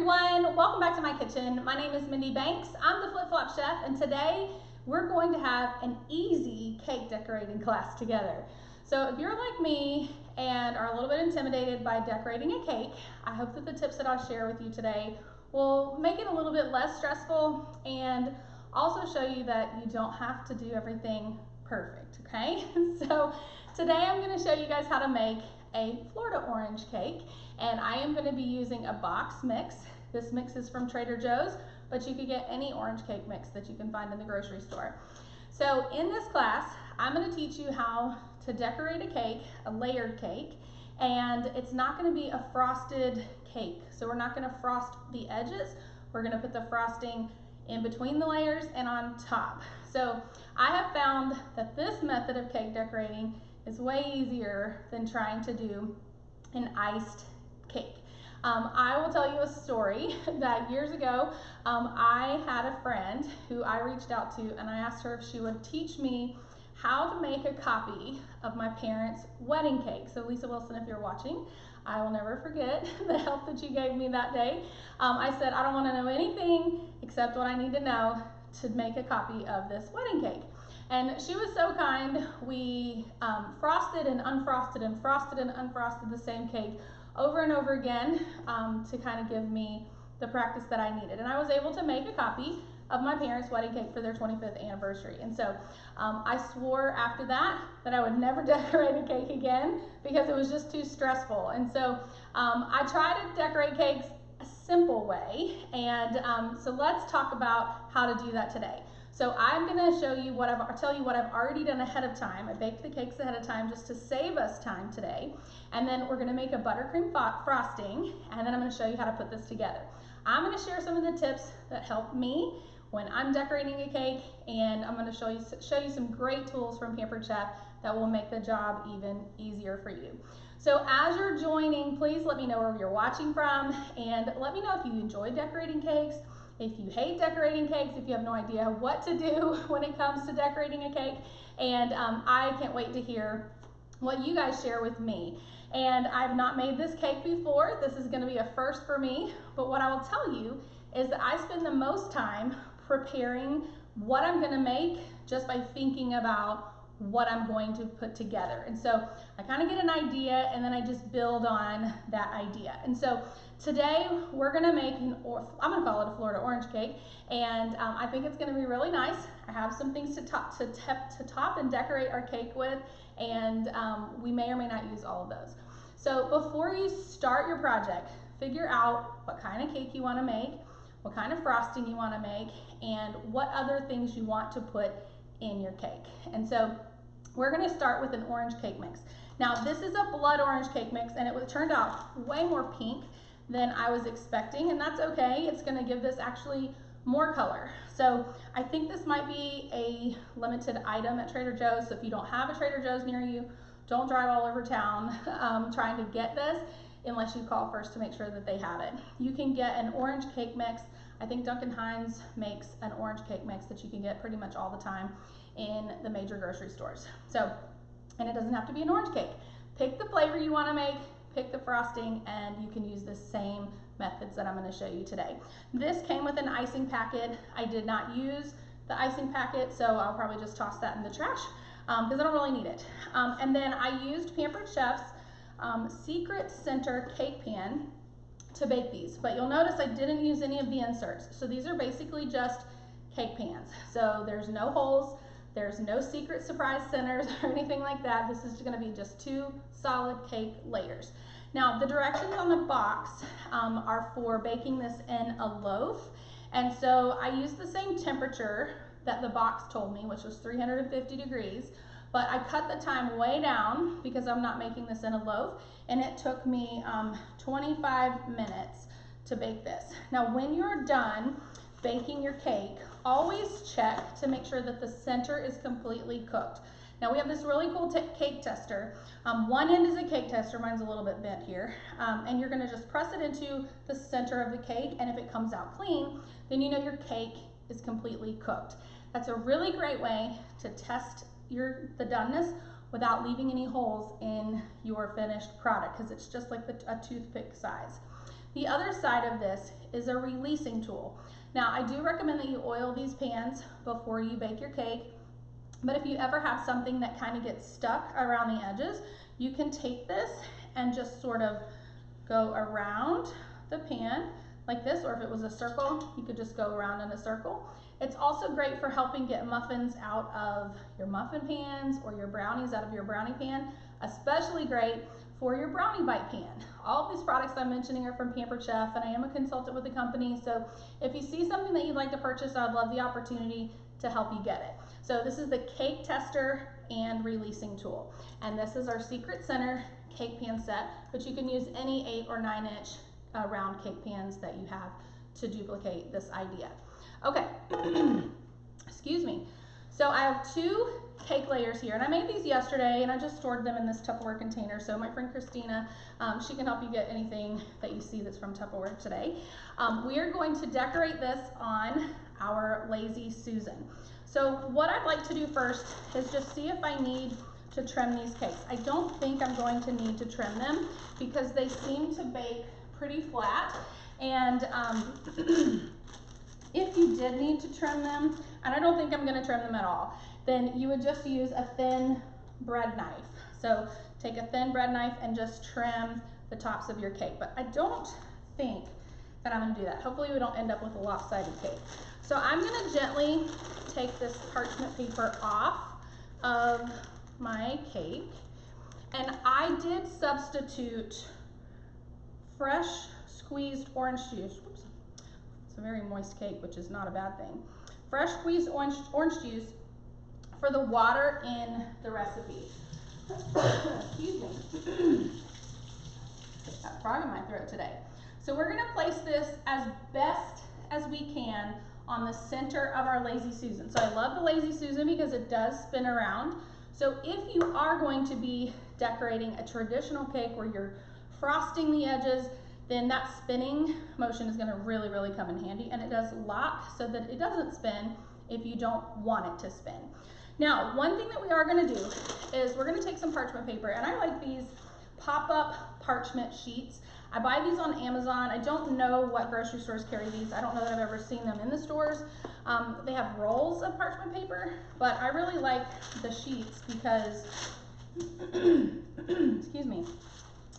everyone, welcome back to my kitchen. My name is Mindy Banks. I'm the Flip Flop Chef, and today we're going to have an easy cake decorating class together. So if you're like me and are a little bit intimidated by decorating a cake, I hope that the tips that I'll share with you today will make it a little bit less stressful and also show you that you don't have to do everything perfect, okay? So today I'm going to show you guys how to make a Florida orange cake, and I am going to be using a box mix. This mix is from Trader Joe's, but you could get any orange cake mix that you can find in the grocery store. So in this class, I'm going to teach you how to decorate a cake, a layered cake, and it's not going to be a frosted cake. So we're not going to frost the edges. We're going to put the frosting in between the layers and on top. So I have found that this method of cake decorating is way easier than trying to do an iced cake. I will tell you a story that years ago, I had a friend who I reached out to, and I asked her if she would teach me how to make a copy of my parents' wedding cake. So Lisa Wilson, if you're watching, I will never forget the help that you gave me that day. I said, I don't want to know anything except what I need to know to make a copy of this wedding cake. And she was so kind. We frosted and unfrosted and frosted and unfrosted the same cake over and over again to kind of give me the practice that I needed. And I was able to make a copy of my parents' wedding cake for their 25th anniversary. And so I swore after that I would never decorate a cake again because it was just too stressful. And so I try to decorate cakes a simple way. And so let's talk about how to do that today. So I'm going to show you tell you what I've already done ahead of time. I baked the cakes ahead of time just to save us time today. And then we're going to make a buttercream frosting, and then I'm going to show you how to put this together. I'm going to share some of the tips that help me when I'm decorating a cake, and I'm going to show you some great tools from Pampered Chef that will make the job even easier for you. So as you're joining, please let me know where you're watching from, and let me know if you enjoy decorating cakes. If you hate decorating cakes, if you have no idea what to do when it comes to decorating a cake, and I can't wait to hear what you guys share with me. And I've not made this cake before. This is going to be a first for me, but what I will tell you is that I spend the most time preparing what I'm going to make just by thinking about what I'm going to put together. And so I kind of get an idea and then I just build on that idea. And so today we're going to make I'm going to call it a Florida orange cake, and I think it's going to be really nice. I have some things to top and decorate our cake with, and we may or may not use all of those. So before you start your project, figure out what kind of cake you want to make, what kind of frosting you want to make, and what other things you want to put in your cake. And so we're going to start with an orange cake mix. Now this is a blood orange cake mix, and it turned out way more pink than I was expecting, and that's okay. It's going to give this actually more color. So I think this might be a limited item at Trader Joe's. So if you don't have a Trader Joe's near you, don't drive all over town trying to get this unless you call first to make sure that they have it. You can get an orange cake mix. I think Duncan Hines makes an orange cake mix that you can get pretty much all the time in the major grocery stores. So, and it doesn't have to be an orange cake. Pick the flavor you want to make, pick the frosting, and you can use the same methods that I'm going to show you today. This came with an icing packet. I did not use the icing packet, so I'll probably just toss that in the trash because I don't really need it. And then I used Pampered Chef's Secret Center cake pan to bake these, but you'll notice I didn't use any of the inserts. So these are basically just cake pans. So there's no holes, there's no secret surprise centers or anything like that. This is going to be just two solid cake layers. Now the directions on the box are for baking this in a loaf, and so I used the same temperature that the box told me, which was 350 degrees, but I cut the time way down because I'm not making this in a loaf, and it took me 25 minutes to bake this. Now when you're done baking your cake, always check to make sure that the center is completely cooked. Now we have this really cool cake tester. One end is a cake tester, mine's a little bit bent here, and you're gonna just press it into the center of the cake, and if it comes out clean, then you know your cake is completely cooked. That's a really great way to test the doneness without leaving any holes in your finished product, because it's just like a toothpick size. The other side of this is a releasing tool. Now, I do recommend that you oil these pans before you bake your cake, but if you ever have something that kind of gets stuck around the edges, you can take this and just sort of go around the pan like this, or if it was a circle, you could just go around in a circle. It's also great for helping get muffins out of your muffin pans or your brownies out of your brownie pan, especially great for your brownie bite pan. All of these products I'm mentioning are from Pampered Chef, and I am a consultant with the company, so if you see something that you'd like to purchase, I'd love the opportunity to help you get it. So this is the cake tester and releasing tool, and this is our secret center cake pan set, but you can use any 8 or 9 inch round cake pans that you have to duplicate this idea. Okay, excuse me. So I have 2 cake layers here, and I made these yesterday, and I just stored them in this Tupperware container. So my friend Christina, she can help you get anything that you see that's from Tupperware today. We are going to decorate this on our Lazy Susan. So what I'd like to do first is just see if I need to trim these cakes. I don't think I'm going to need to trim them because they seem to bake pretty flat, and if you did need to trim them, and I don't think I'm going to trim them at all, then you would just use a thin bread knife. So take a thin bread knife and just trim the tops of your cake. But I don't think that I'm going to do that. Hopefully we don't end up with a lopsided cake. So I'm going to gently take this parchment paper off of my cake, and I did substitute fresh squeezed orange juice. Oops. It's a very moist cake, which is not a bad thing. Fresh squeezed orange juice for the water in the recipe. Excuse me. Got a frog in my throat today. So we're going to place this as best as we can on the center of our Lazy Susan. So I love the Lazy Susan because it does spin around. So if you are going to be decorating a traditional cake where you're frosting the edges, then that spinning motion is going to really, really come in handy, and it does lock so that it doesn't spin if you don't want it to spin. Now, one thing that we are going to do is we're going to take some parchment paper, and I like these pop-up parchment sheets. I buy these on Amazon. I don't know what grocery stores carry these. I don't know that I've ever seen them in the stores. They have rolls of parchment paper, but I really like the sheets because, excuse me,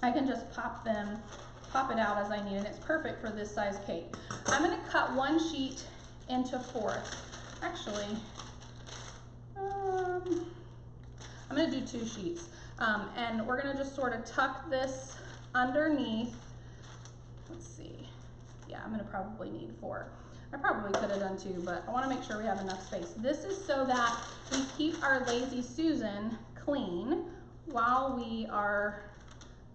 I can just pop it out as I need, and it's perfect for this size cake. I'm going to cut one sheet into 4ths. Actually, I'm going to do 2 sheets, and we're going to just sort of tuck this underneath. Let's see. Yeah, I'm going to probably need 4. I probably could have done 2, but I want to make sure we have enough space. This is so that we keep our Lazy Susan clean while we are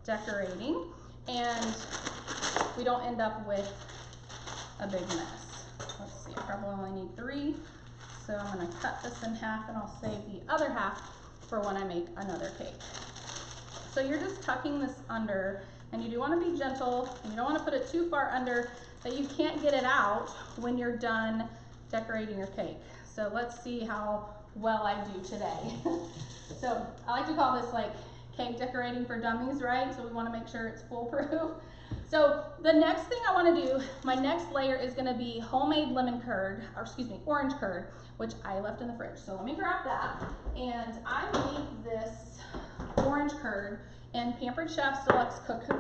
decorating, and we don't end up with a big mess. Let's see, I probably only need 3, so I'm going to cut this in half, and I'll save the other half for when I make another cake. So you're just tucking this under, and you do want to be gentle, and you don't want to put it too far under that you can't get it out when you're done decorating your cake. So let's see how well I do today. So I like to call this like cake decorating for dummies, right? So we want to make sure it's foolproof. So the next thing I want to do, my next layer is going to be homemade lemon curd, or excuse me, orange curd, which I left in the fridge. So let me grab that, and I make this orange curd in Pampered Chef's Deluxe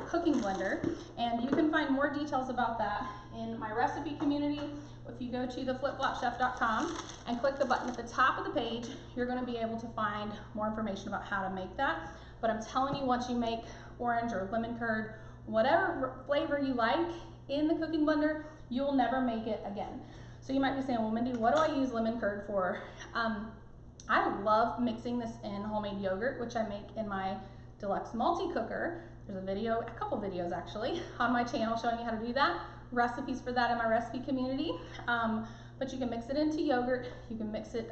Cooking Blender, and you can find more details about that in my recipe community. If you go to theflipflopchef.com and click the button at the top of the page, you're going to be able to find more information about how to make that. But I'm telling you, once you make orange or lemon curd, whatever flavor you like in the cooking blender, you'll never make it again. So you might be saying, well, Mindy, what do I use lemon curd for? I love mixing this in homemade yogurt, which I make in my deluxe multi-cooker. There's a video, a couple videos actually, on my channel showing you how to do that. Recipes for that in my recipe community. But you can mix it into yogurt. You can mix it,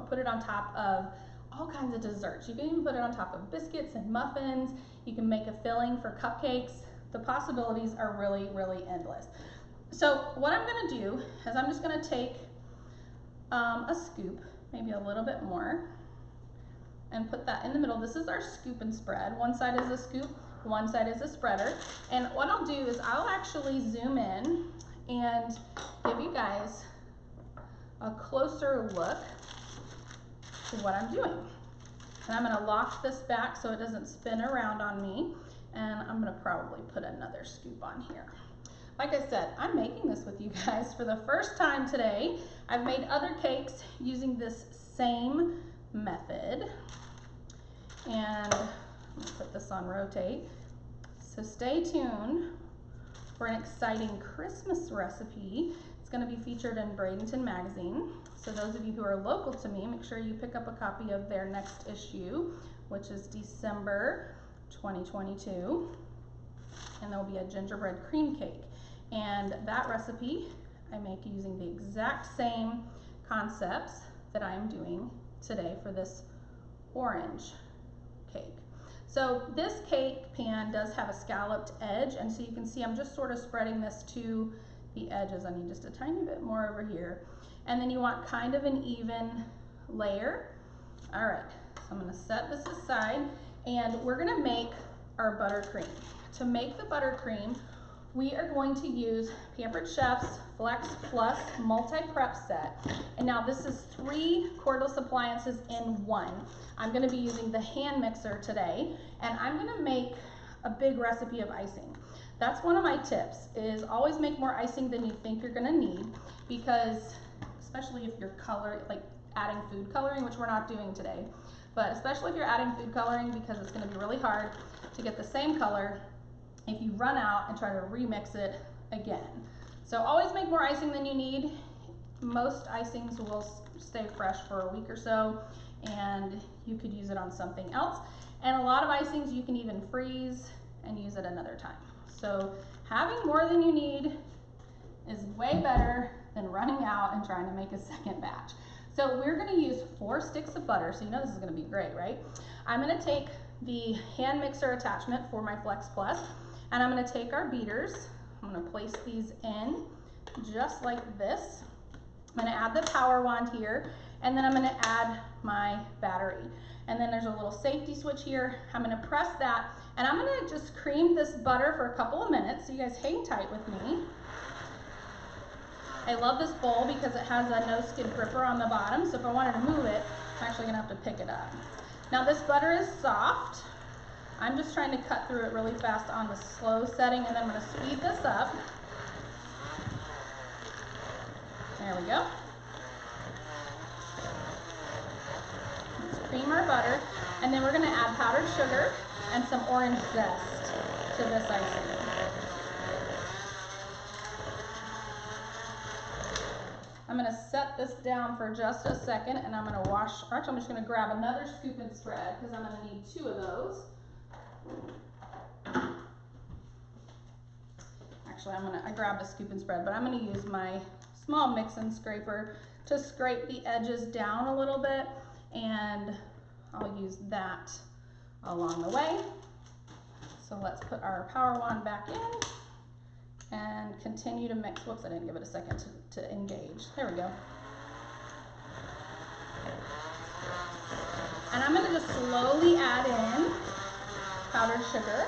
put it on top of all kinds of desserts. You can even put it on top of biscuits and muffins. You can make a filling for cupcakes. The possibilities are really, really endless. So what I'm going to do is I'm just going to take a scoop, maybe a little bit more, and put that in the middle. This is our scoop and spread. One side is a scoop, one side is a spreader. And what I'll do is I'll actually zoom in and give you guys a closer look to what I'm doing. And I'm gonna lock this back so it doesn't spin around on me. And I'm gonna probably put another scoop on here. Like I said, I'm making this with you guys for the first time today. I've made other cakes using this same method. And I'm gonna put this on rotate. So stay tuned for an exciting Christmas recipe. It's gonna be featured in Bradenton Magazine. So those of you who are local to me, make sure you pick up a copy of their next issue, which is December 2022. And there will be a gingerbread cream cake. And that recipe I make using the exact same concepts that I am doing today for this orange cake. So this cake pan does have a scalloped edge, and so you can see I'm just sort of spreading this to the edges. I need just a tiny bit more over here. And then you want kind of an even layer. All right, so I'm gonna set this aside, and we're gonna make our buttercream. To make the buttercream, we are going to use Pampered Chef's Flex Plus Multi-Prep Set. And now this is 3 cordless appliances in one. I'm gonna be using the hand mixer today, and I'm gonna make a big recipe of icing. That's one of my tips, is always make more icing than you think you're gonna need, because especially if you're like adding food coloring, which we're not doing today, but especially if you're adding food coloring, because it's gonna be really hard to get the same color if you run out and try to remix it again. So always make more icing than you need. Most icings will stay fresh for a week or so, and you could use it on something else. And a lot of icings you can even freeze and use it another time. So having more than you need is way better than running out and trying to make a second batch. So we're gonna use 4 sticks of butter, so you know this is gonna be great, right? I'm gonna take the hand mixer attachment for my Flex Plus, and I'm gonna take our beaters. I'm gonna place these in just like this. I'm gonna add the power wand here, and then I'm gonna add my battery. And then there's a little safety switch here. I'm gonna press that, and I'm gonna just cream this butter for a couple of minutes, so you guys hang tight with me. I love this bowl because it has a no skid gripper on the bottom, so if I wanted to move it, I'm actually gonna have to pick it up. Now this butter is soft. I'm just trying to cut through it really fast on the slow setting, and then I'm gonna speed this up. There we go. Let's cream our butter, and then we're gonna add powdered sugar and some orange zest to this icing. I'm gonna set this down for just a second, and I'm gonna wash, or actually I'm just gonna grab another scoop and spread, because I'm gonna need 2 of those. Actually, I grabbed a scoop and spread, but I'm gonna use my small mix and scraper to scrape the edges down a little bit, and I'll use that along the way. So let's put our power wand back in and continue to mix. Whoops, I didn't give it a second to engage. There we go. And I'm gonna just slowly add in powdered sugar.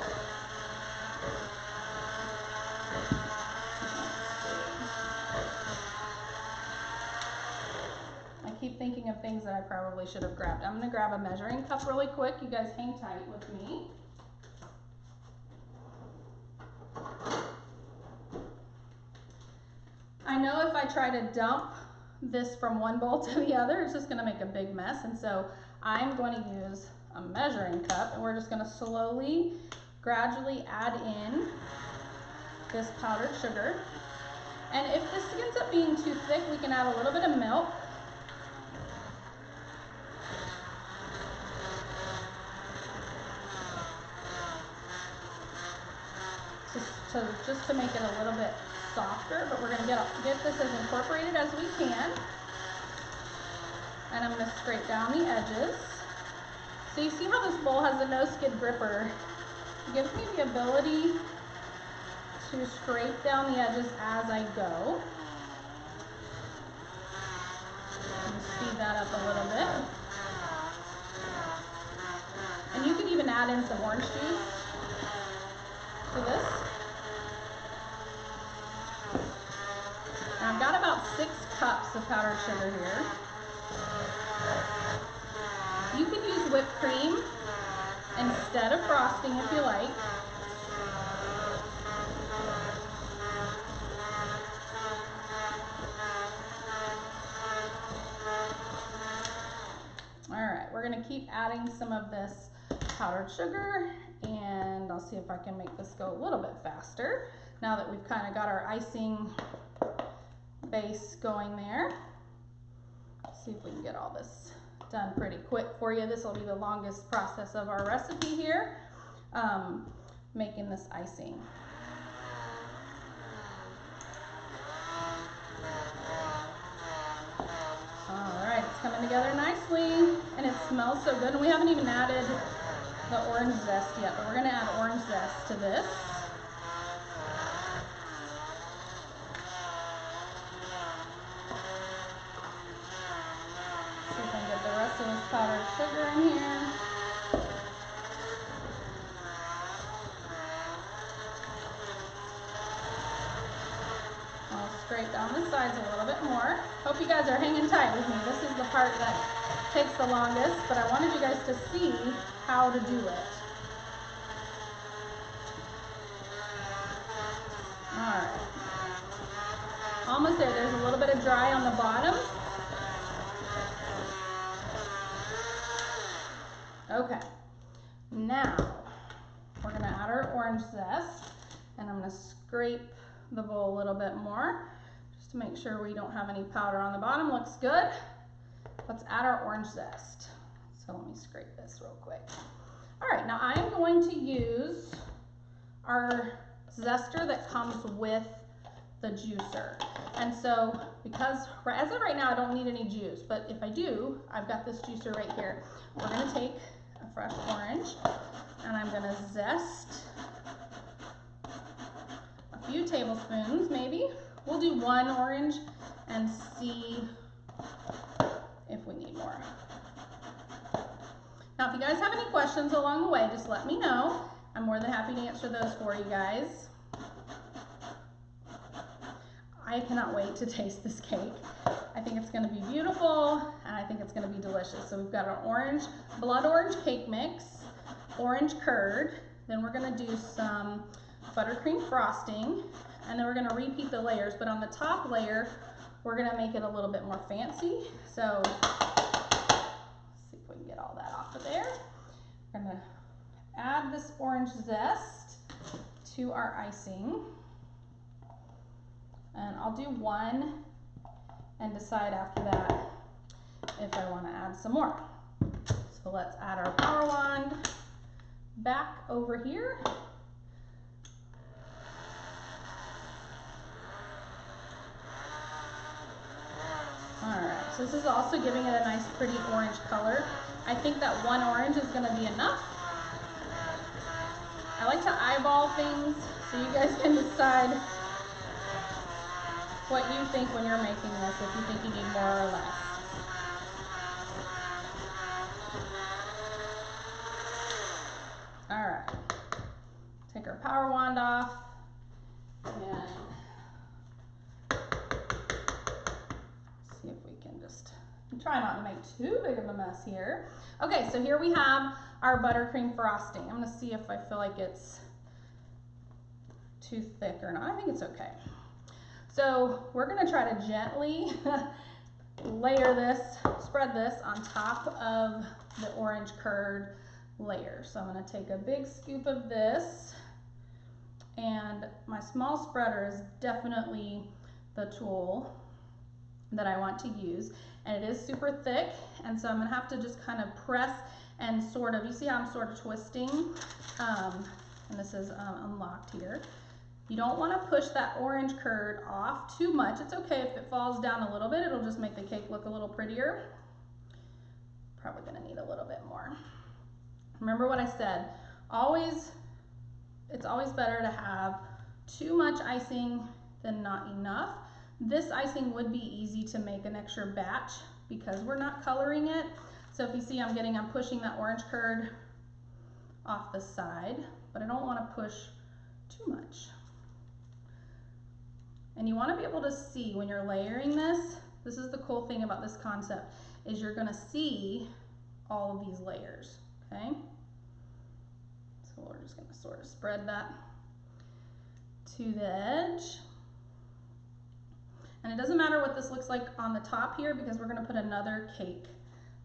I keep thinking of things that I probably should have grabbed. I'm gonna grab a measuring cup really quick. You guys hang tight with me. I know if I try to dump this from one bowl to the other, it's just gonna make a big mess, and so I'm going to use a measuring cup, and we're just gonna slowly, gradually add in this powdered sugar. And if this ends up being too thick, we can add a little bit of milk. Just to make it a little bit softer, but we're gonna get this as incorporated as we can. And I'm gonna scrape down the edges. So you see how this bowl has a no skid gripper? It gives me the ability to scrape down the edges as I go. And speed that up a little bit. And you can even add in some orange juice to this. And I've got about 6 cups of powdered sugar here. You can use whipped cream instead of frosting if you like. Alright, we're going to keep adding some of this powdered sugar, and I'll see if I can make this go a little bit faster now that we've kind of got our icing base going there. Let's see if we can get all this done pretty quick for you. This will be the longest process of our recipe here, making this icing. Alright, it's coming together nicely, and it smells so good, and we haven't even added the orange zest yet, but we're going to add orange zest to this. See if I can get the rest of this powdered sugar in here. I'll scrape down the sides a little bit more. Hope you guys are hanging tight with me. This is the part that takes the longest, but I wanted you guys to see how to do it. Alright. Almost there. There's a little bit of dry on the bottom. Okay. Now, we're going to add our orange zest, and I'm going to scrape the bowl a little bit more just to make sure we don't have any powder on the bottom. Looks good. Let's add our orange zest. So let me scrape this real quick. All right, now I'm going to use our zester that comes with the juicer. And so, because as of right now I don't need any juice, but if I do, I've got this juicer right here. We're going to take a fresh orange, and I'm going to zest a few tablespoons maybe. We'll do 1 orange and see if we need more. Now, if you guys have any questions along the way, just let me know. I'm more than happy to answer those for you guys. I cannot wait to taste this cake. I think it's going to be beautiful, and I think it's going to be delicious. So we've got our orange, blood orange cake mix, orange curd, then we're going to do some buttercream frosting, and then we're going to repeat the layers, but on the top layer we're going to make it a little bit more fancy. So let's see if we can get all that off of there. We're going to add this orange zest to our icing, and I'll do 1 and decide after that if I want to add some more. So let's add our power wand back over here. Alright, so this is also giving it a nice pretty orange color. I think that 1 orange is going to be enough. I like to eyeball things, so you guys can decide what you think when you're making this, if you think you need more or less. Alright, take our power wand off, and see if we can just try not to make too big of a mess here. Okay, so here we have our buttercream frosting. I'm going to see if I feel like it's too thick or not. I think it's okay. So we're going to try to gently layer this, spread this on top of the orange curd layer. So I'm going to take a big scoop of this, and my small spreader is definitely the tool that I want to use, and it is super thick, and so I'm going to have to just kind of press and sort of, you see how I'm sort of twisting, and this is unlocked here. You don't want to push that orange curd off too much. It's okay if it falls down a little bit. It'll just make the cake look a little prettier. Probably going to need a little bit more. Remember what I said. It's always better to have too much icing than not enough. This icing would be easy to make an extra batch because we're not coloring it. So if you see I'm pushing that orange curd off the side, but I don't want to push too much. And you want to be able to see when you're layering this. This is the cool thing about this concept, is you're going to see all of these layers, okay? So we're just going to sort of spread that to the edge. And it doesn't matter what this looks like on the top here, because we're going to put another cake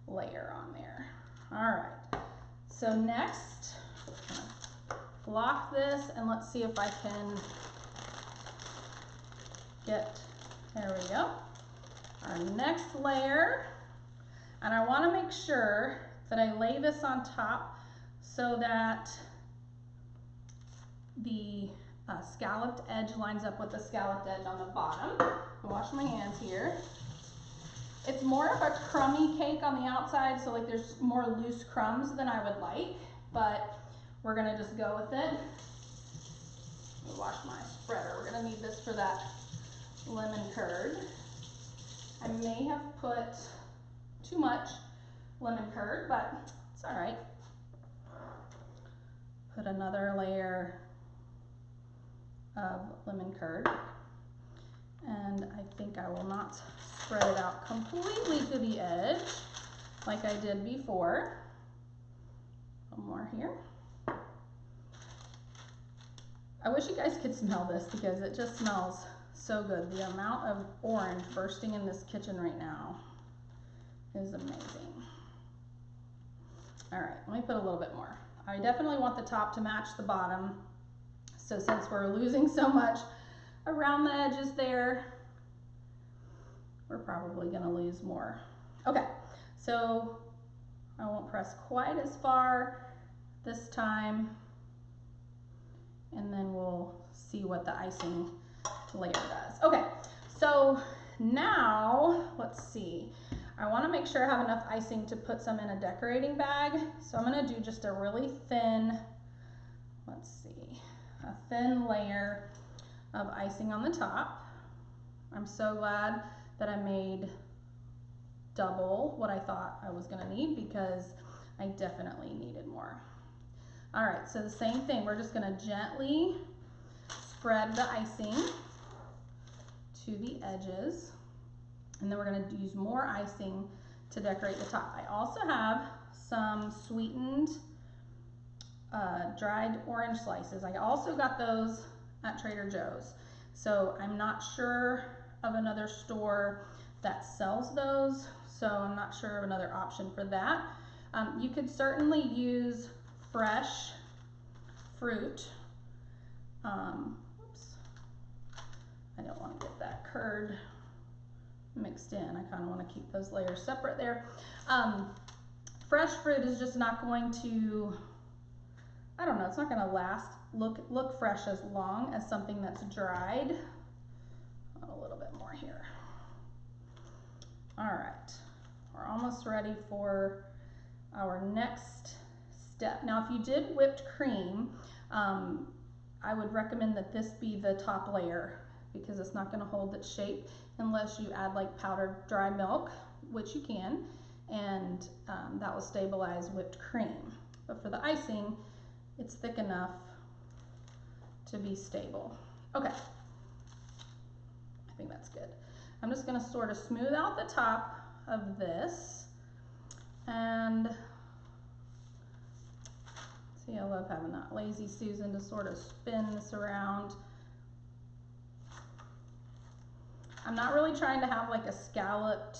layer on there. All right, so next, I'm gonna block this, and let's see if I can get, there we go, our next layer. And I want to make sure that I lay this on top so that the scalloped edge lines up with the scalloped edge on the bottom. I'll wash my hands here. It's more of a crummy cake on the outside, so like there's more loose crumbs than I would like, but we're gonna just go with it. Let me wash my spreader. We're gonna need this for that lemon curd. I may have put too much lemon curd, but it's all right. Put another layer of lemon curd, and I think I will not spread it out completely to the edge like I did before. A little more here. I wish you guys could smell this because it just smells so good. The amount of orange bursting in this kitchen right now is amazing. All right, let me put a little bit more. I definitely want the top to match the bottom. So since we're losing so much around the edges there, we're probably gonna lose more. Okay, so I won't press quite as far this time, and then we'll see what the icing layer does. Okay, so now let's see. I wanna make sure I have enough icing to put some in a decorating bag. So I'm gonna do just a really thin, let's see, a thin layer of icing on the top. I'm so glad that I made double what I thought I was gonna need, because I definitely needed more. All right, so the same thing, we're just gonna gently spread the icing to the edges, and then we're gonna use more icing to decorate the top. I also have some sweetened dried orange slices. I also got those at Trader Joe's. So I'm not sure of another store that sells those, so I'm not sure of another option for that. You could certainly use fresh fruit. Oops, I don't want to get that curd mixed in. I kind of want to keep those layers separate there. Fresh fruit is just not going to, I don't know, it's not going to look fresh as long as something that's dried. A little bit more here. All right, we're almost ready for our next step. Now, if you did whipped cream, I would recommend that this be the top layer, because it's not going to hold its shape unless you add like powdered dry milk, which you can, and that will stabilize whipped cream. But for the icing, it's thick enough to be stable. Okay, I think that's good. I'm just going to sort of smooth out the top of this, and see, I love having that lazy Susan to sort of spin this around. I'm not really trying to have like a scalloped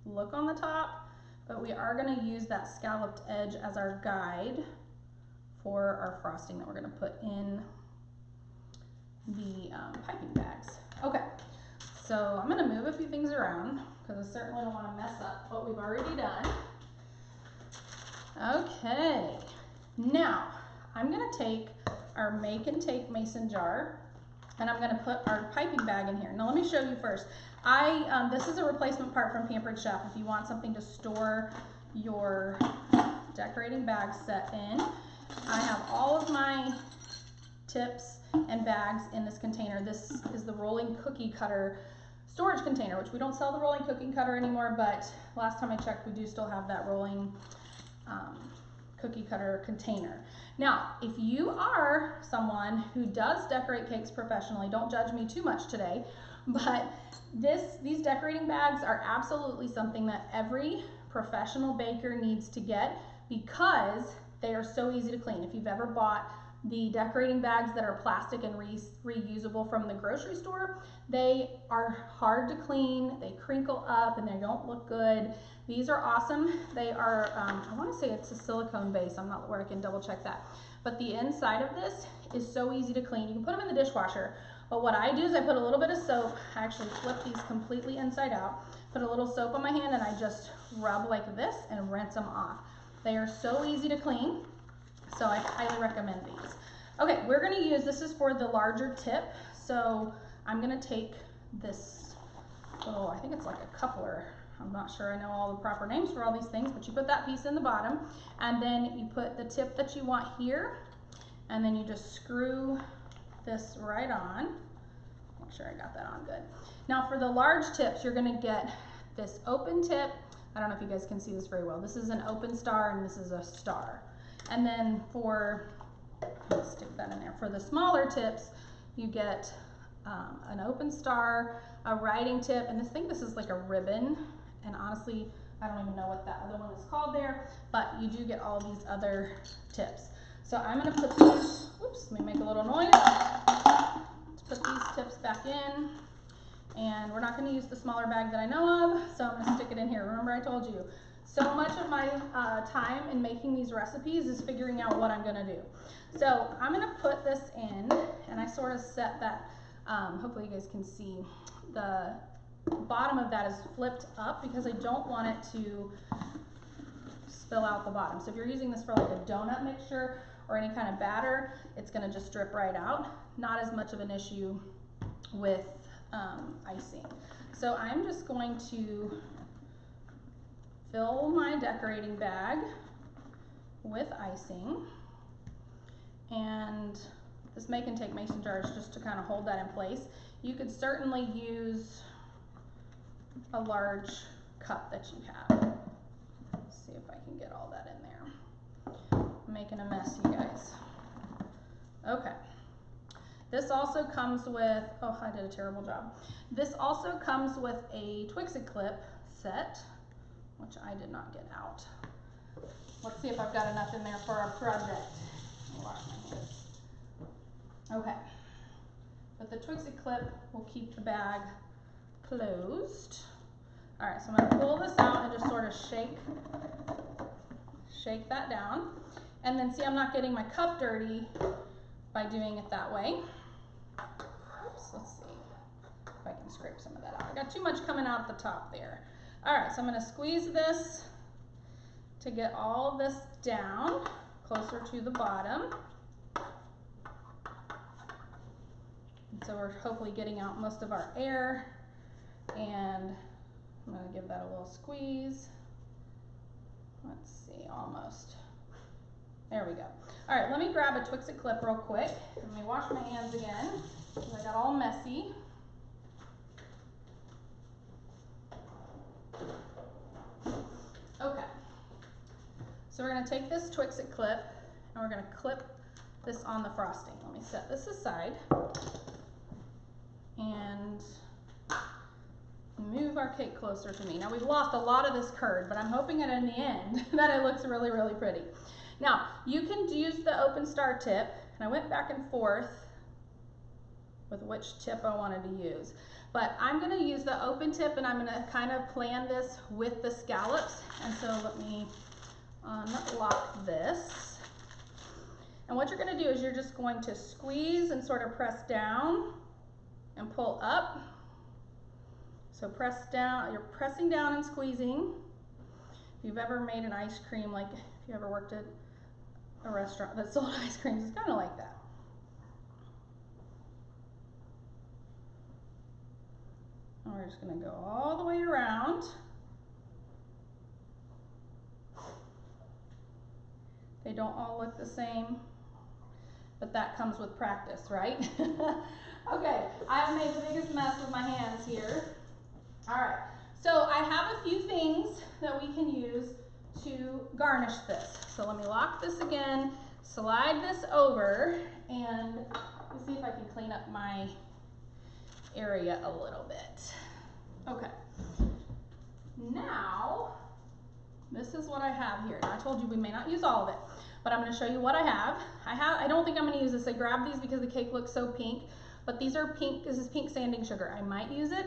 look on the top, but we are going to use that scalloped edge as our guide for our frosting that we're going to put in the piping bags. Okay, so I'm going to move a few things around because I certainly don't want to mess up what we've already done. Okay, now I'm going to take our make and take mason jar, and I'm going to put our piping bag in here. Now let me show you first. This is a replacement part from Pampered Chef if you want something to store your decorating bag set in. I have all of my tips and bags in this container. This is the rolling cookie cutter storage container, which we don't sell the rolling cookie cutter anymore, but last time I checked, we do still have that rolling cookie cutter container. Now, if you are someone who does decorate cakes professionally, don't judge me too much today, but these decorating bags are absolutely something that every professional baker needs to get because they are so easy to clean. If you've ever bought the decorating bags that are plastic and reusable from the grocery store, they are hard to clean, they crinkle up, and they don't look good. These are awesome. They are, I want to say it's a silicone base. I'm not where I can double check that. But the inside of this is so easy to clean. You can put them in the dishwasher. But what I do is I put a little bit of soap. I actually flip these completely inside out. Put a little soap on my hand and I just rub like this and rinse them off. They are so easy to clean. So I highly recommend these. Okay, we're going to use, this is for the larger tip. So I'm going to take this little, I think it's like a coupler. I'm not sure I know all the proper names for all these things, but you put that piece in the bottom and then you put the tip that you want here and then you just screw this right on. Make sure I got that on good. Now for the large tips, you're going to get this open tip. I don't know if you guys can see this very well. This is an open star and this is a star. And then for, let's stick that in there. For the smaller tips, you get an open star, a writing tip, and I think this is like a ribbon. And honestly, I don't even know what that other one is called there, but you do get all these other tips. So I'm going to put these, oops, let me make a little noise. Let's put these tips back in. And we're not going to use the smaller bag that I know of, so I'm going to stick it in here. Remember I told you, so much of my time in making these recipes is figuring out what I'm going to do. So I'm going to put this in, and I sort of set that, hopefully you guys can see, the bottom of that is flipped up because I don't want it to spill out the bottom. So if you're using this for like a donut mixture or any kind of batter, it's going to just drip right out. Not as much of an issue with icing. So I'm just going to fill my decorating bag with icing, and this may can take mason jars just to kind of hold that in place. You could certainly use a large cup that you have. Let's see if I can get all that in there. I'm making a mess, you guys. Okay. This also comes with, oh, I did a terrible job. This also comes with a Twix-It clip set, which I did not get out. Let's see if I've got enough in there for our project. I'll wash my hands. Okay. But the Twix-It clip will keep the bag closed. All right, so I'm going to pull this out and just sort of shake that down. And then see, I'm not getting my cup dirty by doing it that way. Oops, let's see if I can scrape some of that out. I got too much coming out at the top there. All right, so I'm going to squeeze this to get all of this down closer to the bottom. And so we're hopefully getting out most of our air, and I'm going to give that a little squeeze. Let's see, almost. There we go. All right, let me grab a Twix-It clip real quick. Let me wash my hands again because I got all messy. Okay, so we're going to take this Twix-It clip and we're going to clip this on the frosting. Let me set this aside and move our cake closer to me. Now we've lost a lot of this curd, but I'm hoping that in the end that it looks really, really pretty. Now you can use the open star tip, and I went back and forth with which tip I wanted to use. But I'm going to use the open tip, and I'm going to kind of plan this with the scallops. And so let me unlock this. And what you're going to do is you're just going to squeeze and sort of press down and pull up. So press down, you're pressing down and squeezing. If you've ever made an ice cream, like if you ever worked at a restaurant that sold ice creams, it's kind of like that. And we're just going to go all the way around. They don't all look the same, but that comes with practice, right? Okay, I've made the biggest mess with my hands here. All right, so I have a few things that we can use to garnish this. So let me lock this again, slide this over, and let's see if I can clean up my area a little bit. Okay. Now, this is what I have here. Now I told you we may not use all of it, but I'm going to show you what I have. I don't think I'm going to use this. I grabbed these because the cake looks so pink, but these are pink. This is pink sanding sugar. I might use it,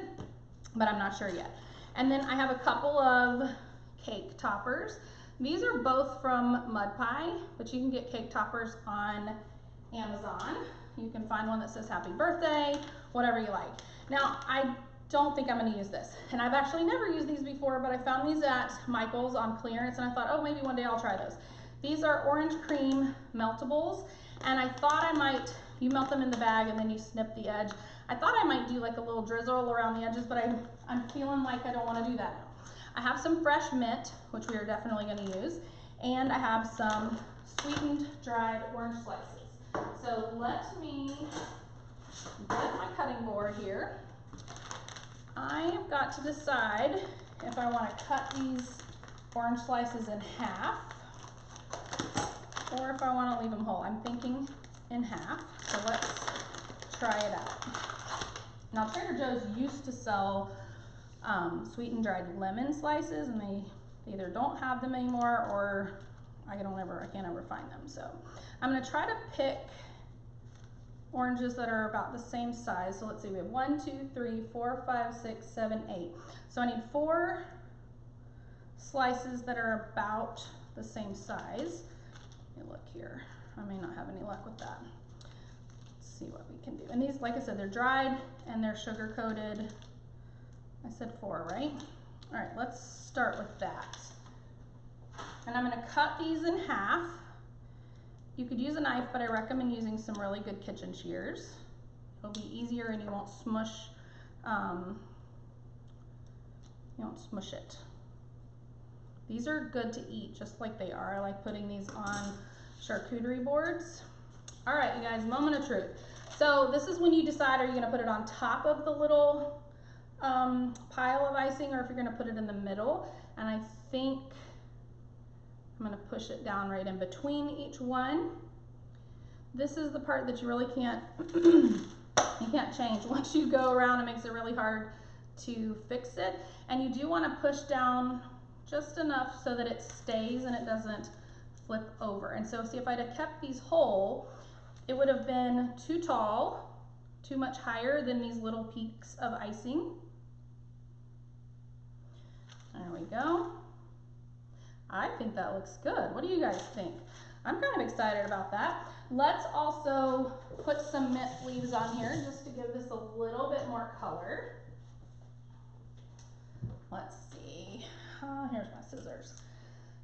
but I'm not sure yet. And then I have a couple of cake toppers. These are both from Mud Pie, but you can get cake toppers on Amazon. You can find one that says happy birthday, whatever you like. Now, I don't think I'm going to use this, and I've actually never used these before, but I found these at Michael's on clearance, and I thought, oh, maybe one day I'll try those. These are orange cream meltables, and I thought I might, you melt them in the bag and then you snip the edge. I thought I might do like a little drizzle around the edges, but I'm feeling like I don't want to do that now. I have some fresh mint, which we are definitely going to use, and I have some sweetened dried orange slices. So let me get my cutting board here. I've got to decide if I want to cut these orange slices in half or if I want to leave them whole. I'm thinking in half, so let's try it out. Now Trader Joe's used to sell sweetened dried lemon slices, and they either don't have them anymore or I can't ever find them. So I'm going to try to pick oranges that are about the same size. So let's see, we have 1, 2, 3, 4, 5, 6, 7, 8. So I need 4 slices that are about the same size. Let me look here. I may not have any luck with that. Let's see what we can do. And these, like I said, they're dried and they're sugar coated. I said 4, right? All right, let's start with that. And I'm going to cut these in half. You could use a knife, but I recommend using some really good kitchen shears. It'll be easier and you won't smush it. These are good to eat just like they are. I like putting these on charcuterie boards. All right, you guys, moment of truth. So this is when you decide, are you gonna put it on top of the little pile of icing, or if you're gonna put it in the middle. And I think I'm gonna push it down right in between each one. This is the part that you really can't, you can't change. Once you go around, it makes it really hard to fix it. And you do wanna push down just enough so that it stays and it doesn't flip over. And so see, if I'd have kept these whole, it would have been too tall, too much higher than these little peaks of icing. There we go. I think that looks good. What do you guys think? I'm kind of excited about that. Let's also put some mint leaves on here just to give this a little bit more color. Let's see. Here's my scissors.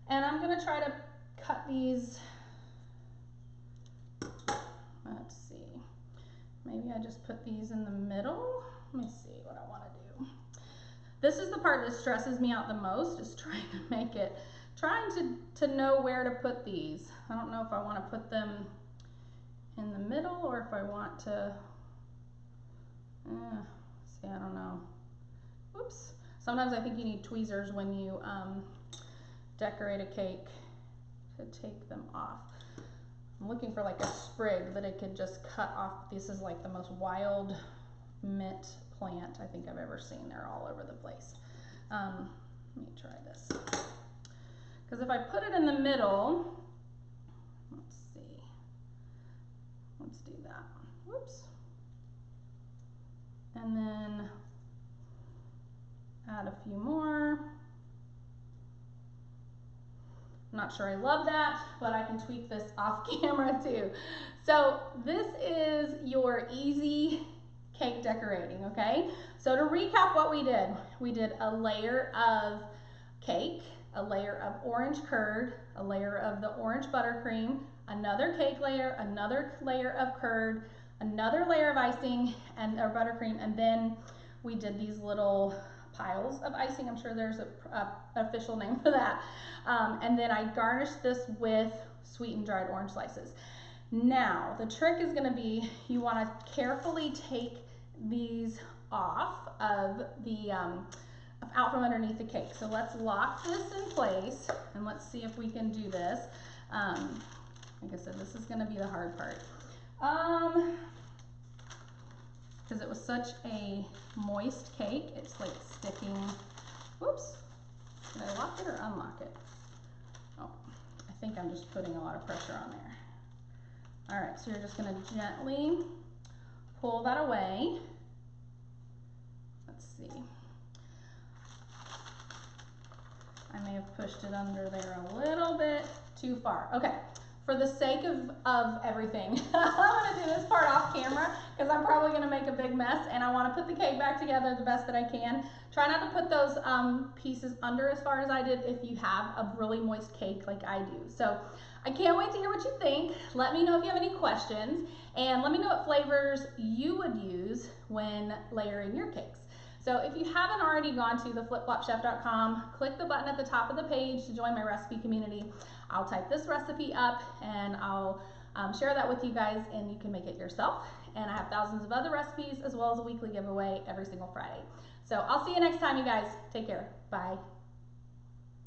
And I'm going to try to cut these. Let's see. Maybe I just put these in the middle. Let me see what I want to do. This is the part that stresses me out the most, is trying to know where to put these. I don't know if I want to put them in the middle or if I want to, see, I don't know. Oops. Sometimes I think you need tweezers when you decorate a cake to take them off. I'm looking for like a sprig that I could just cut off. This is like the most wild mint plant I think I've ever seen. They're all over the place. Let me try this. Because if I put it in the middle, let's see, let's do that. Whoops. And then add a few more. I'm not sure I love that, but I can tweak this off camera too. So this is your easy cake decorating, okay? So to recap what we did a layer of cake, a layer of orange curd, a layer of the orange buttercream, another cake layer, another layer of curd, another layer of icing or buttercream, and then we did these little piles of icing. I'm sure there's an official name for that. And then I garnished this with sweetened dried orange slices. Now, the trick is gonna be, you wanna carefully take these off of the out from underneath the cake. So let's lock this in place and let's see if we can do this. Like I said, this is gonna be the hard part. Because it was such a moist cake, it's like sticking. Whoops, did I lock it or unlock it? Oh, I think I'm just putting a lot of pressure on there. All right, so you're just gonna gently pull that away. Let's see. I may have pushed it under there a little bit too far. Okay, for the sake of everything, I'm gonna do this part off camera because I'm probably gonna make a big mess and I wanna put the cake back together the best that I can. Try not to put those pieces under as far as I did if you have a really moist cake like I do. So I can't wait to hear what you think. Let me know if you have any questions and let me know what flavors you would use when layering your cakes. So if you haven't already gone to theflipflopchef.com, click the button at the top of the page to join my recipe community. I'll type this recipe up and I'll share that with you guys and you can make it yourself. And I have thousands of other recipes as well as a weekly giveaway every single Friday. So I'll see you next time, you guys. Take care. Bye.